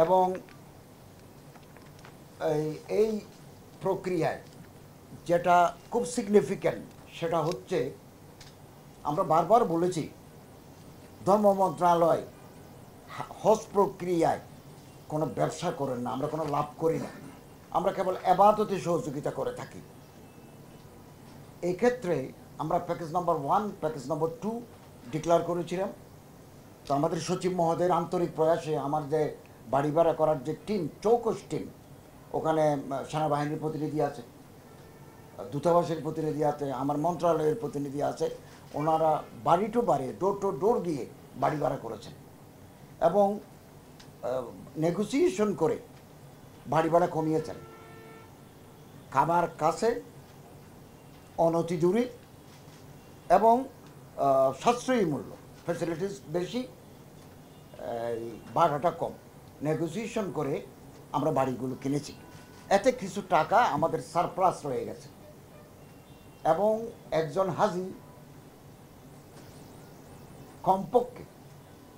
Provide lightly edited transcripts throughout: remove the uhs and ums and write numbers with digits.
এবং এই প্রক্রিয়ায় যেটা খুব সিগনিফিক্যান্ট সেটা হচ্ছে আমরা বারবার বলেছি ধর্ম মন্ত্রণালয় হজ প্রক্রিয়ায় কোনো ব্যবসা করেন না, আমরা কোনো লাভ করি না, আমরা কেবল এবাদতে সহযোগিতা করে থাকি। এই ক্ষেত্রে আমরা প্যাকেজ নম্বর 1 প্যাকেজ নম্বর 2 ডিক্লেয়ার করেছিলাম। তো আমাদের সচিব মহোদয়ের আন্তরিক প্রয়াসে আমার যে বাড়ি ভাড়া করার যে টিম, চৌকস টিম, ওখানে সেনাবাহিনীর প্রতিনিধি আছে, দূতাবাসের প্রতিনিধি আছে, আমার মন্ত্রণালয়ের প্রতিনিধি আছে, ওনারা বাড়ি টু বাড়ি ডোর টু ডোর গিয়ে বাড়ি ভাড়া করেছেন এবং নেগোসিয়েশন করে বাড়ি ভাড়া কমিয়েছেন। খাবার কাছে, অনতি দূরে এবং সাশ্রয়ী মূল্য, ফ্যাসিলিটিস বেশি, ভাড়াটা কম, নেগোসিয়েশন করে আমরা বাড়িগুলো কিনেছি। এতে কিছু টাকা আমাদের সারপ্লাস রয়ে গেছে এবং একজন হাজি কমপক্ষে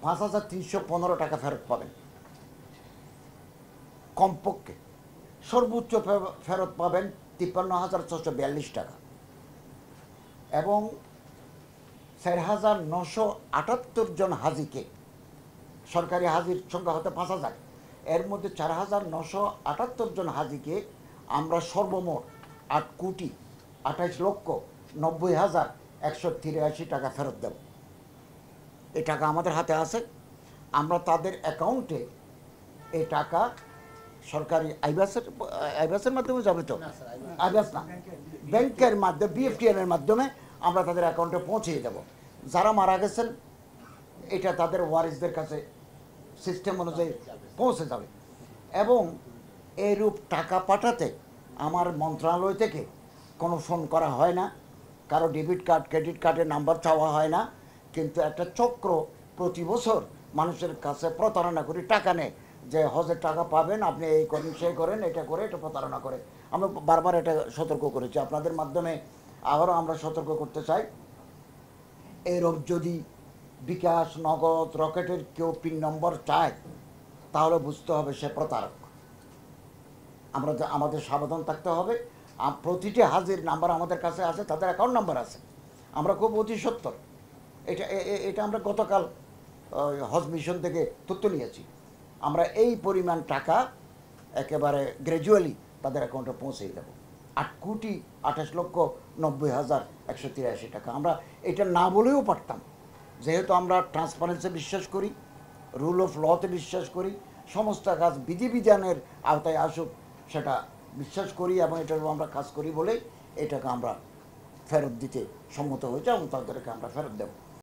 5,315 টাকা ফেরত পাবেন, কমপক্ষে। সর্বোচ্চ ফেরত পাবেন 53,642 টাকা এবং 4,978 জন হাজিকে, সরকারি হাজির সংখ্যা হতে 5,000, এর মধ্যে 4,978 জন হাজিকে আমরা সর্বমোট 8,28,90,183 টাকা ফেরত দেব। এই টাকা আমাদের হাতে আছে। আমরা তাদের অ্যাকাউন্টে এই টাকা সরকারি আইবাসের মাধ্যমে যাবে, তো আইবাস না, ব্যাংকের মাধ্যমে, বিএফটিএনের মাধ্যমে আমরা তাদের অ্যাকাউন্টে পৌঁছিয়ে দেব। যারা মারা গেছেন এটা তাদের ওয়ারিসদের কাছে সিস্টেম অনুযায়ী পৌঁছে যাবে। এবং এরূপ টাকা পাঠাতে আমার মন্ত্রণালয় থেকে কোনো ফোন করা হয় না, কারো ডেবিট কার্ড ক্রেডিট কার্ডের নাম্বার চাওয়া হয় না, কিন্তু একটা চক্র প্রতি বছর মানুষের কাছে প্রতারণা করে টাকা নেয় যে হজের টাকা পাবেন, আপনি এই করেন সেই করেন, এটা করে, এটা প্রতারণা করে। আমরা বারবার এটা সতর্ক করেছি, আপনাদের মাধ্যমে আবারও আমরা সতর্ক করতে চাই। এরূপ যদি বিকাশ, নগদ, রকেটের কেউ পিন নম্বর চায় তাহলে বুঝতে হবে সে প্রতারক। আমাদের সাবধান থাকতে হবে। প্রতিটি হাজির নাম্বার আমাদের কাছে আছে, তাদের অ্যাকাউন্ট নাম্বার আছে, আমরা খুব অতি সত্তর। এটা আমরা গতকাল হজ মিশন থেকে তথ্য নিয়েছি। আমরা এই পরিমাণ টাকা একেবারে গ্র্যাজুয়ালি তাদের অ্যাকাউন্টে পৌঁছে দেব। 8,28,90,183 টাকা। আমরা এটা না বলেও পারতাম, যেহেতু আমরা ট্রান্সপারেন্সি বিশ্বাস করি, রুল অফ লতে বিশ্বাস করি, সমস্ত কাজ বিধিবিধানের আওতায় আসুক সেটা বিশ্বাস করি এবং এটার আমরা কাজ করি বলেই এটাকে আমরা ফেরত দিতে সম্মত হয়েছে এবং তাদেরকে আমরা ফেরত দেব।